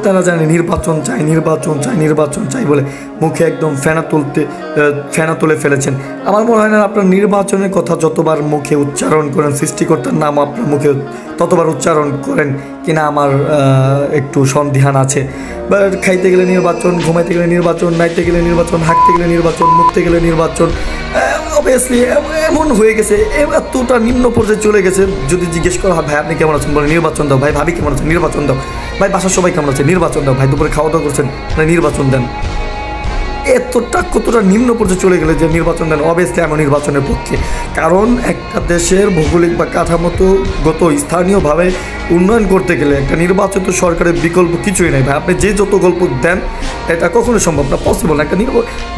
আপনারা জানেন নির্বাচন চাই নির্বাচন চাই নির্বাচন চাই বলে মুখে একদম ফেনা তুলে ফেলেছেন। আমার মনে হয় না আপনার নির্বাচনের কথা যতবার মুখে উচ্চারণ করেন, সৃষ্টিকর্তার নাম আপনার মুখে ততবার উচ্চারণ করেন কিনা আমার একটু সন্দিহান আছে। বা খাইতে গেলে নির্বাচন, ঘুমাইতে গেলে নির্বাচন, নাইতে গেলে নির্বাচন, হাঁটতে গেলে নির্বাচন, মুখতে গেলে নির্বাচন, অবভিয়াসলি এমন হয়ে গেছে, এতটা নিম্ন পর্যায়ে চলে গেছে। যদি জিজ্ঞেস করা হয় ভাই আপনি কেমন আছেন, বলে নির্বাচন দাও। ভাই ভাবি কেমন আছেন, নির্বাচন দাও। ভাই বাসার সবাই কেমন আছে, নির্বাচন দাও। ভাই দুপুরে খাওয়া দাওয়া করছেন, নির্বাচন দেন। কতটা নিম্ন পর্যায়ে চলে গেলে যে নির্বাচন দেন। অবভিয়াসলি আমি নির্বাচনের পক্ষে, কারণ একটা দেশের ভৌগোলিক বা কাঠামোগত স্থানীয়ভাবে উন্নয়ন করতে গেলে একটা নির্বাচিত সরকারের বিকল্প কিছুই নেই ভাই। আপনি যে যত গল্প দেন এটা কখনোই সম্ভব না, পসিবল না। একটা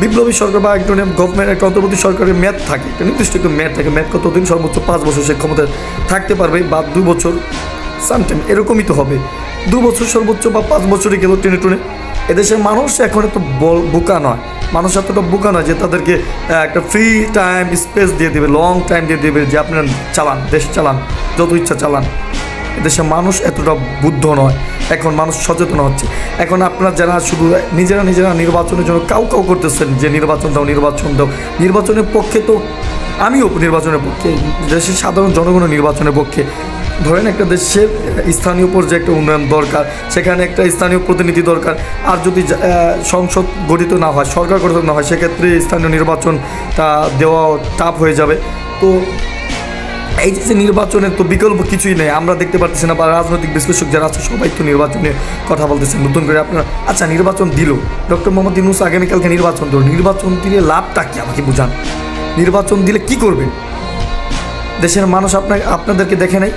বিপ্লবী সরকার বা একজন গভর্নমেন্ট, একটা অন্তর্বর্তী সরকারের মেয়াদ থাকে, একটা নির্দিষ্ট একটু মেয়াদ থাকে। মেয়াদ কতদিন? সর্বোচ্চ 5 বছর সে ক্ষমতায় থাকতে পারবে, বা 2 বছর, সামটাইম এরকমই তো হবে। 2 বছর সর্বোচ্চ, বা 5 বছরই গেল টেনে টুনে। এদেশের মানুষ এখন এত বোকা নয়, মানুষ এতটা বোকা নয় যে তাদেরকে একটা ফ্রি টাইম স্পেস দিয়ে দেবে, লং টাইম দিয়ে দেবে যে আপনারা চালান, দেশ চালান, যত ইচ্ছা চালান। এদেশের মানুষ এতটা বুদ্ধ নয়। এখন মানুষ সচেতন হচ্ছে। এখন আপনারা যারা শুধু নিজেরা নির্বাচনের জন্য কাউ করতেছেন যে নির্বাচন দাও নির্বাচন দাও, নির্বাচনের পক্ষে তো আমিও নির্বাচনের পক্ষে, দেশের সাধারণ জনগণের নির্বাচনের পক্ষে। ধরেন একটা দেশের স্থানীয় পর্যায়ে একটা উন্নয়ন দরকার, সেখানে একটা স্থানীয় প্রতিনিধি দরকার। আর যদি সংসদ গঠিত না হয়, সরকার গঠিত না হয়, সেক্ষেত্রে স্থানীয় নির্বাচনটা দেওয়া টাফ হয়ে যাবে। তো এই যে নির্বাচনের তো বিকল্প কিছুই নেই, আমরা দেখতে পারতেছি না। বা রাজনৈতিক বিশ্লেষক যারা আছে সবাই তো নির্বাচনের কথা বলতেছেন নতুন করে। আপনারা আচ্ছা নির্বাচন দিল, ডক্টর মোহাম্মদ ইউনূস আগামীকালকে নির্বাচন দিল, নির্বাচন দিলে লাভটা কি আমাকে বুঝান। নির্বাচন দিলে কি করবেন? দেশের মানুষ আপনাদেরকে দেখে নাই,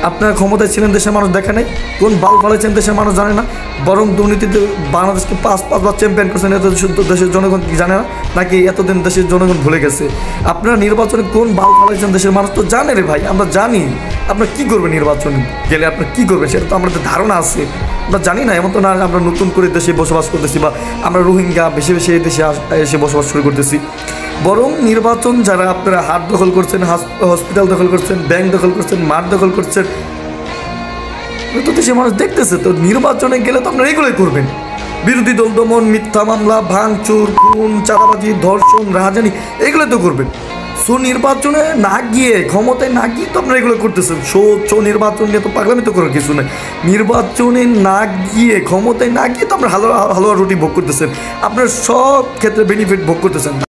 আপনার ক্ষমতায় ছিলেন, দেশের মানুষ দেখে নাই। কোন বাল ফালাইছেন দেশের মানুষ জানে না, বরং দুর্নীতিতে বাংলাদেশকে 5বার চ্যাম্পিয়ন করছেন। এত দেশের জনগণ কি জানে না, নাকি এতদিন দেশের জনগণ ভুলে গেছে? আপনারা নির্বাচনে কোন বাল ফালাইছেন দেশের মানুষ তো জানে রে ভাই, আমরা জানি। আপনারা কী করবেন নির্বাচন গেলে, আপনারা কী করবেন সেটা তো আমাদের ধারণা আছে, আমরা জানি না। এমন তো না আমরা নতুন করে দেশে বসবাস করতেছি, বা আমরা রোহিঙ্গা বেশি এই দেশে এসে বসবাস শুরু করতেছি। বরং নির্বাচন যারা আপনারা হাট দখল করছেন, হসপিটাল দখল করছেন, ব্যাংক দখল করছেন, মাঠ দখল করছেন, তো দেশের মানুষ দেখতেছে। তো নির্বাচনে গেলে তো আপনারা এগুলোই করবেন। বিরোধী দল দমন, মিথ্যা মামলা, ভাঙচুর, খুন, চাঁদাবাজি, ধর্ষণ, রাহাজানি, এগুলো তো করবেন। সো নির্বাচনে না গিয়ে, ক্ষমতায় না গিয়ে তো আপনারা এগুলো করতেছেন। নির্বাচন নিয়ে তো পাগলামি তো করার কিছু নেই। নির্বাচনে না গিয়ে, ক্ষমতায় না গিয়ে তো আপনারা হালুয়া রুটি ভোগ করতেছেন, আপনার সব ক্ষেত্রে বেনিফিট ভোগ করতেছেন।